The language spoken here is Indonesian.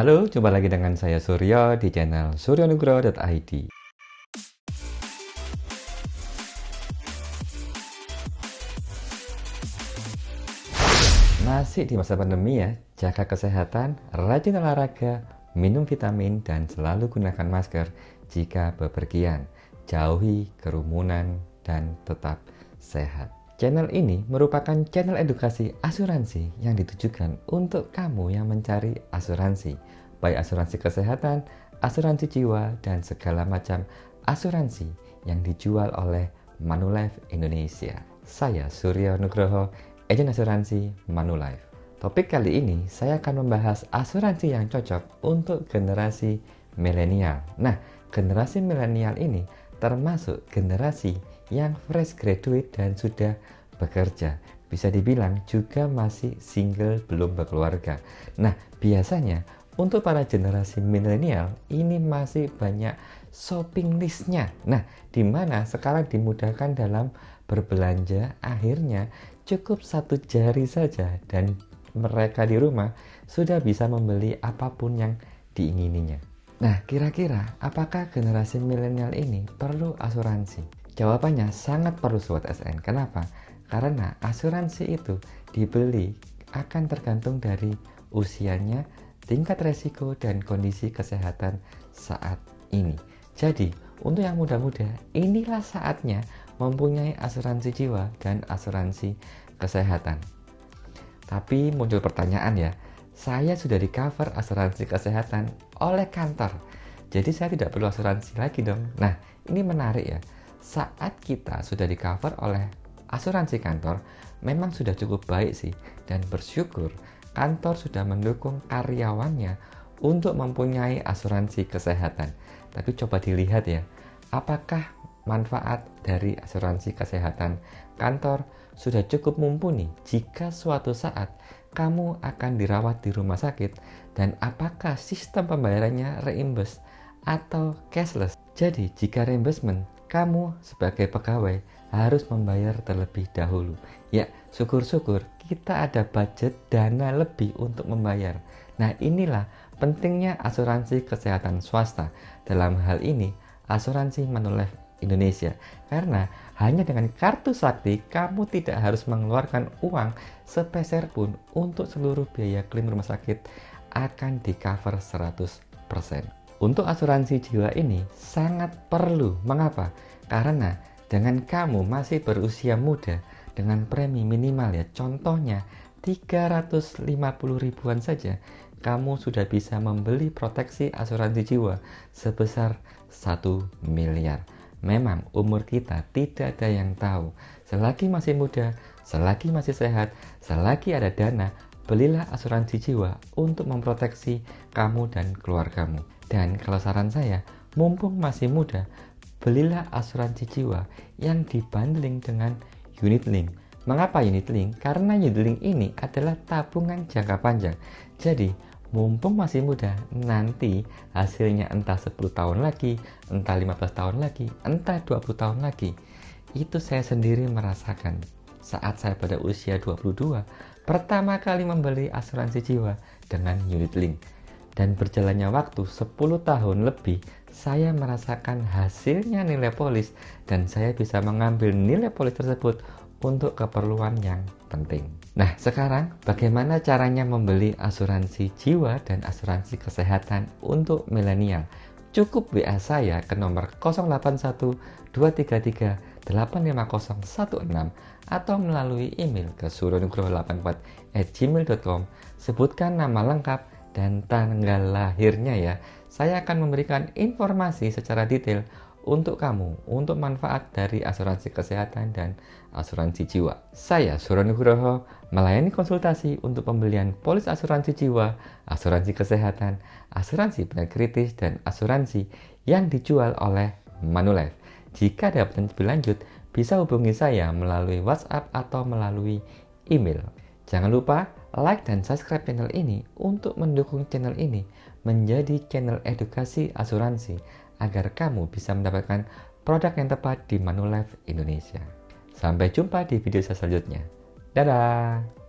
Halo, jumpa lagi dengan saya Suryo di channel suryonugroho.id. Masih di masa pandemi ya, jaga kesehatan, rajin olahraga, minum vitamin, dan selalu gunakan masker jika bepergian. Jauhi kerumunan dan tetap sehat. Channel ini merupakan channel edukasi asuransi yang ditujukan untuk kamu yang mencari asuransi, baik asuransi kesehatan, asuransi jiwa, dan segala macam asuransi yang dijual oleh Manulife Indonesia. Saya Suryo Nugroho, agen asuransi Manulife. Topik kali ini saya akan membahas asuransi yang cocok untuk generasi milenial. Nah, generasi milenial ini termasuk generasi yang fresh graduate dan sudah bekerja. Bisa dibilang juga masih single, belum berkeluarga. Nah, biasanya untuk para generasi milenial ini masih banyak shopping listnya. Nah, di mana sekarang dimudahkan dalam berbelanja, akhirnya cukup satu jari saja dan mereka di rumah sudah bisa membeli apapun yang diingininya. Nah, kira-kira apakah generasi milenial ini perlu asuransi? Jawabannya sangat perlu Sobat SN. Kenapa? Karena asuransi itu dibeli akan tergantung dari usianya, tingkat resiko, dan kondisi kesehatan saat ini. Jadi, untuk yang muda-muda, inilah saatnya mempunyai asuransi jiwa dan asuransi kesehatan. Tapi muncul pertanyaan ya, saya sudah di cover asuransi kesehatan oleh kantor, jadi saya tidak perlu asuransi lagi dong. Nah, ini menarik ya, saat kita sudah di cover oleh asuransi kantor, memang sudah cukup baik sih, dan bersyukur kantor sudah mendukung karyawannya untuk mempunyai asuransi kesehatan. Tapi coba dilihat ya, apakah manfaat dari asuransi kesehatan kantor sudah cukup mumpuni jika suatu saat kamu akan dirawat di rumah sakit, dan apakah sistem pembayarannya reimburse atau cashless. Jadi jika reimbursement, kamu sebagai pegawai harus membayar terlebih dahulu. Ya, syukur-syukur kita ada budget dana lebih untuk membayar. Nah, inilah pentingnya asuransi kesehatan swasta. Dalam hal ini, asuransi Manulife Indonesia. Karena hanya dengan kartu sakti, kamu tidak harus mengeluarkan uang sepeser pun untuk seluruh biaya klaim rumah sakit akan di cover 100%. Untuk asuransi jiwa ini sangat perlu. Mengapa? Karena dengan kamu masih berusia muda, dengan premi minimal ya, contohnya 350 ribuan saja, kamu sudah bisa membeli proteksi asuransi jiwa sebesar 1 miliar. Memang umur kita tidak ada yang tahu. Selagi masih muda, selagi masih sehat, selagi ada dana, belilah asuransi jiwa untuk memproteksi kamu dan keluargamu. Dan kalau saran saya, mumpung masih muda, belilah asuransi jiwa yang dibundling dengan unit link. Mengapa unit link? Karena unit link ini adalah tabungan jangka panjang. Jadi mumpung masih muda, nanti hasilnya entah 10 tahun lagi, entah 15 tahun lagi, entah 20 tahun lagi. Itu saya sendiri merasakan saat saya pada usia 22, pertama kali membeli asuransi jiwa dengan unit link. Dan berjalannya waktu 10 tahun lebih, saya merasakan hasilnya nilai polis, dan saya bisa mengambil nilai polis tersebut untuk keperluan yang penting. Nah, sekarang bagaimana caranya membeli asuransi jiwa dan asuransi kesehatan untuk milenial? Cukup WA saya ke nomor 081 233 85016 atau melalui email ke suryonugroho84@gmail.com. Sebutkan nama lengkap dan tanggal lahirnya ya. Saya akan memberikan informasi secara detail untuk kamu, untuk manfaat dari asuransi kesehatan dan asuransi jiwa. Saya Suryo Nugroho, melayani konsultasi untuk pembelian polis asuransi jiwa, asuransi kesehatan, asuransi penyakit kritis, dan asuransi yang dijual oleh Manulife. Jika ada pertanyaan lebih lanjut, bisa hubungi saya melalui WhatsApp atau melalui email. Jangan lupa like dan subscribe channel ini untuk mendukung channel ini menjadi channel edukasi asuransi agar kamu bisa mendapatkan produk yang tepat di Manulife Indonesia. Sampai jumpa di video saya selanjutnya. Dadah!